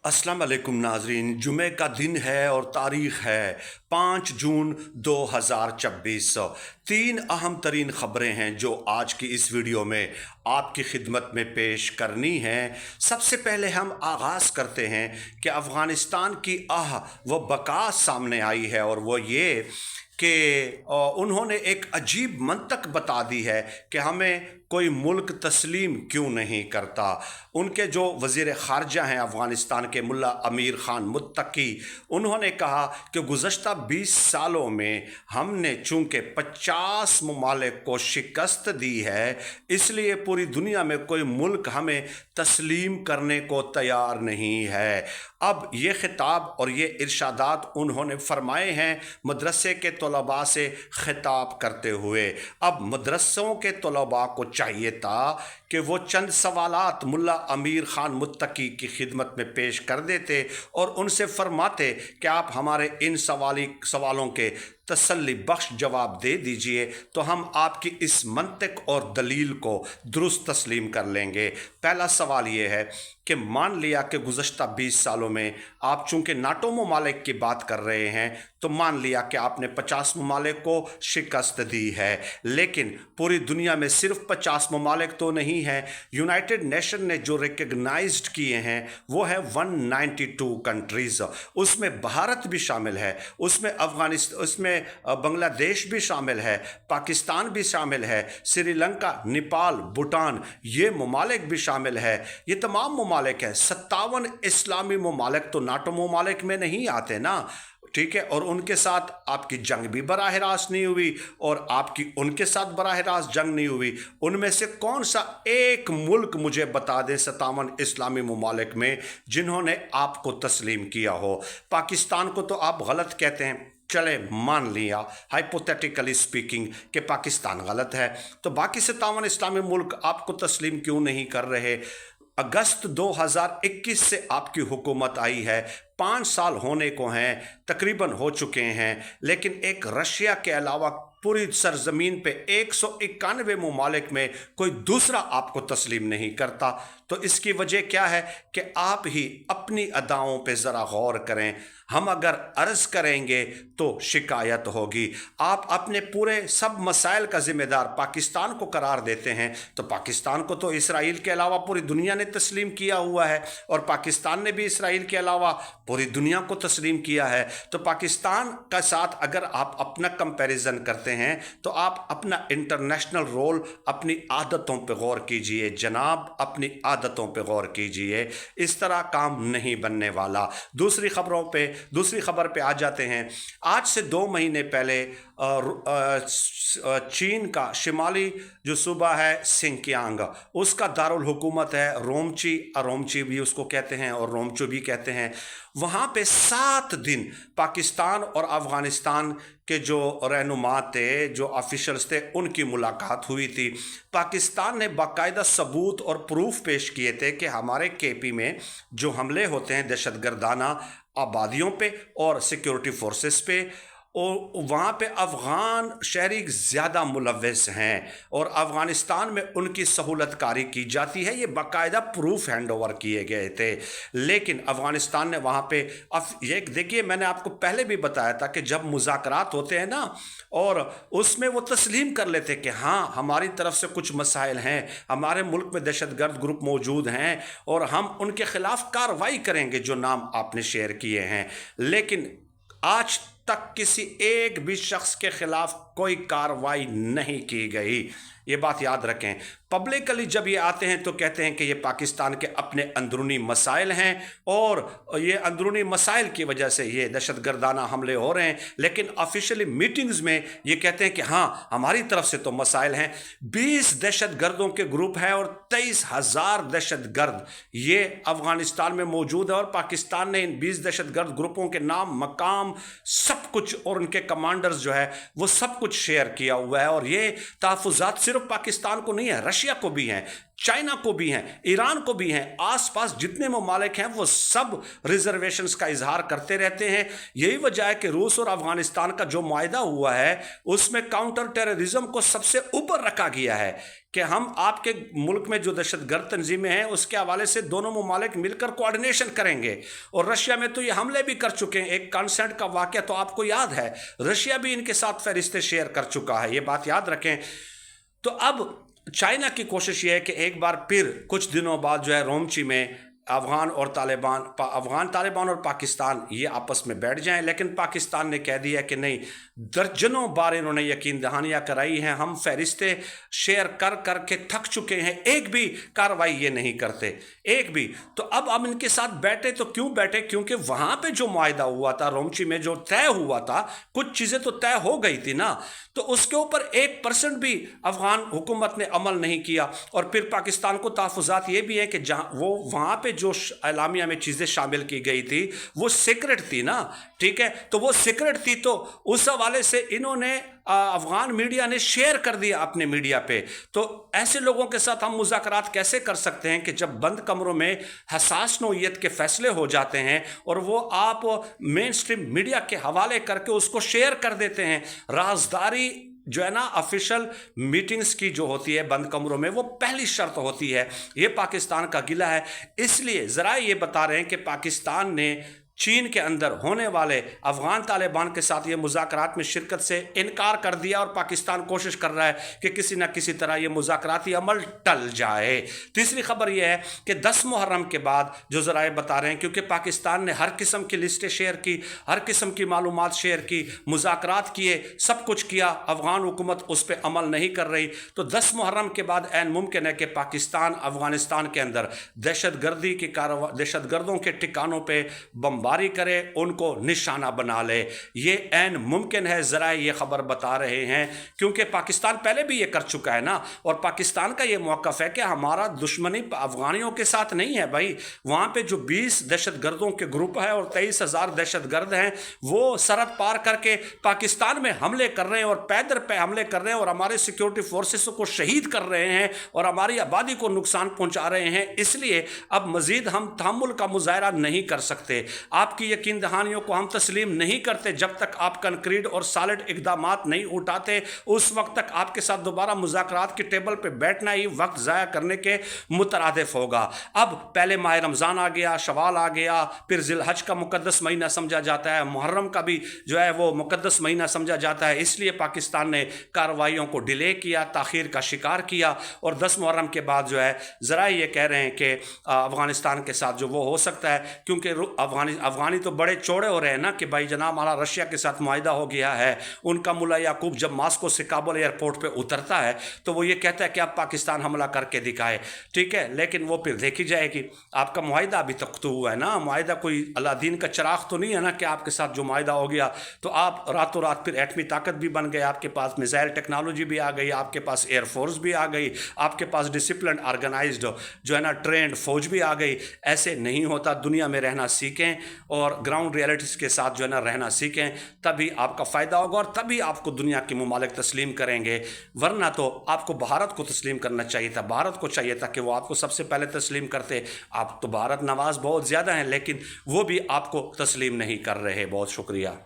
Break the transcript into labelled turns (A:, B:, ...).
A: अस्सलाम वालेकुम नाजरीन। जुमे का दिन है और तारीख़ है 5 जून 2026। तीन अहम तरीन ख़बरें हैं जो आज की इस वीडियो में आपकी खिदमत में पेश करनी हैं। सबसे पहले हम आगाज़ करते हैं कि अफ़गानिस्तान की आह व बका सामने आई है, और वो ये कि उन्होंने एक अजीब मंतक बता दी है कि हमें कोई मुल्क तस्लीम क्यों नहीं करता। उनके जो वज़ीर ख़ारजा हैं अफ़गानिस्तान के, मुल्ला अमीर ख़ान मुत्तकी, उन्होंने कहा कि गुज़श्ता 20 सालों में हमने चूँकि 50 ममालिक को शिकस्त दी है, इसलिए पूरी दुनिया में कोई मुल्क हमें तस्लीम करने को तैयार नहीं है। अब ये ख़िताब और ये इरशादात उन्होंने फ़रमाए हैं मदरसे के तलबा से ख़िताब करते हुए। अब मदरसों के तलबा को चाहिए था कि वो चंद सवालात मुल्ला अमीर ख़ान मुत्तकी की खिदमत में पेश कर देते और उनसे फरमाते कि आप हमारे इन सवालों के तसल्ली बख्श जवाब दे दीजिए, तो हम आपकी इस मंतिक और दलील को दुरुस्त तस्लीम कर लेंगे। पहला सवाल ये है कि मान लिया कि गुज़श्ता 20 सालों में आप चूँकि नाटो ममालिक की बात कर रहे हैं, तो मान लिया कि आपने 50 ममालिक को शिकस्त दी है, लेकिन पूरी दुनिया में सिर्फ 50 ममालिक तो नहीं हैं। यूनाइटेड नेशन ने जो रिकग्नाइज्ड किए हैं वो है 192 कंट्रीज़। उसमें भारत भी शामिल है, उसमें अफ़गानिस्तान, उसमें बांग्लादेश भी शामिल है, पाकिस्तान भी शामिल है, श्रीलंका, नेपाल, भूटान, ये ममालिक भी शामिल है। ये तमाम ममालिक हैं। 57 इस्लामी ममालिक तो नाटो ममालिक में नहीं आते ना, ठीक है। और उनके साथ आपकी जंग भी बराह रास्त नहीं हुई और आपकी उनके साथ बराह रास्त जंग नहीं हुई। उनमें से कौन सा एक मुल्क मुझे बता दें 57 इस्लामी ममालिक में जिन्होंने आपको तस्लीम किया हो। पाकिस्तान को तो आप गलत कहते हैं, चले मान लिया हाइपोथेटिकली स्पीकिंग कि पाकिस्तान गलत है, तो बाकी 57 इस्लामी मुल्क आपको तस्लीम क्यों नहीं कर रहे। अगस्त 2021 से आपकी हुकूमत आई है, 5 साल होने को हैं, तकरीबन हो चुके हैं, लेकिन एक रशिया के अलावा पूरी सरजमीन पे 191 ममालिक में कोई दूसरा आपको तस्लीम नहीं करता। तो इसकी वजह क्या है कि आप ही अपनी अदाओं पे ज़रा गौर करें। हम अगर अर्ज़ करेंगे तो शिकायत होगी। आप अपने पूरे सब मसाइल का ज़िम्मेदार पाकिस्तान को करार देते हैं, तो पाकिस्तान को तो इसराइल के अलावा पूरी दुनिया ने तस्लीम किया हुआ है, और पाकिस्तान ने भी इसराइल के अलावा पूरी दुनिया को तस्लीम किया है। तो पाकिस्तान का साथ अगर आप अपना कंपैरिजन करते हैं तो आप अपना इंटरनेशनल रोल, अपनी आदतों पे गौर कीजिए जनाब, अपनी आदतों पे गौर कीजिए। इस तरह काम नहीं बनने वाला। दूसरी खबर पे आ जाते हैं। आज से 2 महीने पहले चीन का शिमाली जो सूबा है सिंकियांग, उसका दारुल हुकूमत है रोमची भी उसको कहते हैं और रोमचो भी कहते हैं। वहाँ पे 7 दिन पाकिस्तान और अफ़गानिस्तान के जो रहनुमा थे, जो ऑफिशल्स थे, उनकी मुलाकात हुई थी। पाकिस्तान ने बाकायदा सबूत और प्रूफ पेश किए थे कि हमारे केपी में जो हमले होते हैं दहशतगर्दाना आबादियों पे और सिक्योरिटी फोर्सेस पे, और वहाँ पे अफ़गान शहरी ज़्यादा मुलव्वस हैं और अफ़गानिस्तान में उनकी सहूलतकारी की जाती है। ये बाकायदा प्रूफ हैंड ओवर किए गए थे, लेकिन अफ़गानिस्तान ने वहाँ पे ये देखिए, मैंने आपको पहले भी बताया था कि जब मुज़ाकरात होते हैं ना, और उसमें वो तस्लीम कर लेते कि हाँ हमारी तरफ से कुछ मसाइल हैं, हमारे मुल्क में दहशतगर्द ग्रुप मौजूद हैं और हम उनके ख़िलाफ़ कार्रवाई करेंगे जो नाम आपने शेयर किए हैं। लेकिन आज तक किसी एक भी शख्स के खिलाफ कोई कार्रवाई नहीं की गई। ये बात याद रखें। पब्लिकली जब ये आते हैं तो कहते हैं कि ये पाकिस्तान के अपने अंदरूनी मसाइल हैं और ये अंदरूनी मसाइल की वजह से ये दहशतगर्दाना हमले हो रहे हैं, लेकिन ऑफिशियली मीटिंग्स में ये कहते हैं कि हाँ हमारी तरफ से तो मसाइल हैं। 20 दहशतगर्दों के ग्रुप हैं और 23,000 दहशतगर्द ये अफ़गानिस्तान में मौजूद है, और पाकिस्तान ने इन 20 दहशतगर्द ग्रुपों के नाम, मकाम, सब कुछ और उनके कमांडर्स जो है वो सब कुछ शेयर किया हुआ है। और ये तहफ़्फ़ुज़ात सिर्फ सिर्फ पाकिस्तान को नहीं है, रशिया को भी हैं, चाइना को भी हैं, ईरान को भी हैं, आसपास जितने ममालिक हैं वो सब रिजर्वेशंस का इजहार करते रहते हैं। यही वजह है कि रूस और अफगानिस्तान का जो मुआहिदा हुआ है उसमें काउंटर टेररिज्म को सबसे ऊपर रखा गया है कि हम आपके मुल्क में जो दहशतगर्द तंजीमें हैं उसके हवाले से दोनों ममालिक मिलकर कोऑर्डिनेशन करेंगे। और रशिया में तो ये हमले भी कर चुके हैं, एक कंसेंट का वाक़या तो आपको याद है, रशिया भी इनके साथ फहरिस्तें शेयर कर चुका है, ये बात याद रखें। तो अब चाइना की कोशिश ये है कि एक बार फिर कुछ दिनों बाद जो है रोमची में अफगान तालिबान और पाकिस्तान ये आपस में बैठ जाएं, लेकिन पाकिस्तान ने कह दिया कि नहीं, दर्जनों बार इन्होंने यकीन दहानियाँ कराई हैं, हम फहरिस्तें शेयर कर कर के थक चुके हैं, एक भी कार्रवाई ये नहीं करते, एक भी। तो अब हम इनके साथ बैठे तो क्यों बैठे? क्योंकि वहाँ पे जो मुआहिदा हुआ था रोमची में, जो तय हुआ था, कुछ चीज़ें तो तय हो गई थी ना, तो उसके ऊपर 1% भी अफगान हुकूमत ने अमल नहीं किया। और फिर पाकिस्तान को तहफ़्फ़ुज़ात ये भी है कि जहाँ वो वहाँ पे जो एलामिया में चीज़ें शामिल की गई थी वो सीक्रेट थी ना, ठीक है, तो वो सीक्रेट थी, तो उस हवाले से इन्होंने अफगान मीडिया ने शेयर कर दिया अपने मीडिया पे। तो ऐसे लोगों के साथ हम मुज़ाकरात कैसे कर सकते हैं कि जब बंद कमरों में हसास नौइयत के फैसले हो जाते हैं और वो आप मेन स्ट्रीम मीडिया के हवाले करके उसको शेयर कर देते हैं। राजदारी जो है ना ऑफिशियल मीटिंग्स की जो होती है बंद कमरों में, वो पहली शर्त होती है। ये पाकिस्तान का गिला है, इसलिए ज़रा ये बता रहे हैं कि पाकिस्तान ने चीन के अंदर होने वाले अफगान तालिबान के साथ ये मुज़ाकरात में शिरकत से इनकार कर दिया और पाकिस्तान कोशिश कर रहा है कि किसी न किसी तरह ये मुज़ाकराती अमल टल जाए। तीसरी खबर ये है कि 10 मुहर्रम के बाद जो ज़राए बता रहे हैं, क्योंकि पाकिस्तान ने हर किस्म की लिस्टें शेयर की, हर किस्म की मालूमात शेयर की, मुज़ाकरात किए, सब कुछ किया, अफगान हुकूमत उस पर अमल नहीं कर रही। तो 10 मुहर्रम के बाद ऐन मुमकिन है कि पाकिस्तान अफगानिस्तान के अंदर दहशतगर्दी की कार्रवाई, दहशतगर्दों के ठिकानों पर बमबारी करे, उनको निशाना बना ले, ये ऐन मुमकिन है। ज़रा ये खबर बता रहे हैं क्योंकि पाकिस्तान पहले भी ये कर चुका है ना, और पाकिस्तान का ये मौक़िफ़ है कि हमारा दुश्मनी अफ़गानियों के साथ नहीं है भाई। वहाँ पे जो 20 दहशतगर्दों के ग्रुप है और 23,000 दहशतगर्द हैं, वो सरहद पार करके पाकिस्तान में हमले कर रहे हैं और पैदर पे हमले कर रहे हैं और हमारे सिक्योरिटी फोर्सेस को शहीद कर रहे हैं और हमारी आबादी को नुकसान पहुँचा रहे हैं। इसलिए अब मज़ीद हम तहम्मुल का मुज़ाहरा नहीं कर सकते। आपकी यकीन दहानियों को हम तस्लीम नहीं करते जब तक आप कंक्रीट और सॉलिड इक़दामात नहीं उठाते। उस वक्त तक आपके साथ दोबारा मुज़ाकरात की टेबल पे बैठना ही वक्त ज़ाया करने के मुतरादिफ होगा। अब पहले माह रमज़ान आ गया, शवाल आ गया, फिर ज़िलहज का मुक़द्दस महीना समझा जाता है, मुहर्रम का भी जो है वो मुक़द्दस महीना समझा जाता है। इसलिए पाकिस्तान ने कार्रवाइयों को डिले किया, ताख़ीर का शिकार किया और 10 मुहर्रम के बाद जो है ज़रा ये कह रहे हैं कि अफ़गानिस्तान के साथ जो वो हो सकता है, क्योंकि अफ़गानी तो बड़े चौड़े हो रहे हैं ना कि भाई जनाब हमारा रशिया के साथ मुआहिदा हो गया है। उनका मुल्ला याकूब जब मास्को से काबुल एयरपोर्ट पे उतरता है तो वो ये कहता है कि आप पाकिस्तान हमला करके दिखाए, ठीक है, लेकिन वो फिर देखी जाएगी। आपका मुआहिदा अभी तक तो हुआ है ना, मुआहिदा कोई अलादीन का चिराग तो नहीं है ना कि आपके साथ जो मुआहिदा हो गया तो आप रातों रात फिर एटमी ताकत भी बन गए, आपके पास मिसाइल टेक्नोलॉजी भी आ गई, आपके पास एयरफोर्स भी आ गई, आपके पास डिसिप्लिन ऑर्गेनाइज्ड जो है ना ट्रेंड फौज भी आ गई। ऐसे नहीं होता, दुनिया में रहना सीखें और ग्राउंड रियलिटीज़ के साथ जो है ना रहना सीखें, तभी आपका फ़ायदा होगा और तभी आपको दुनिया के ममालिक तस्लीम करेंगे। वरना तो आपको भारत को तस्लीम करना चाहिए था, भारत को चाहिए था कि वो आपको सबसे पहले तस्लीम करते। आप तो भारत नवाज़ बहुत ज़्यादा हैं लेकिन वो भी आपको तस्लीम नहीं कर रहे। बहुत शुक्रिया।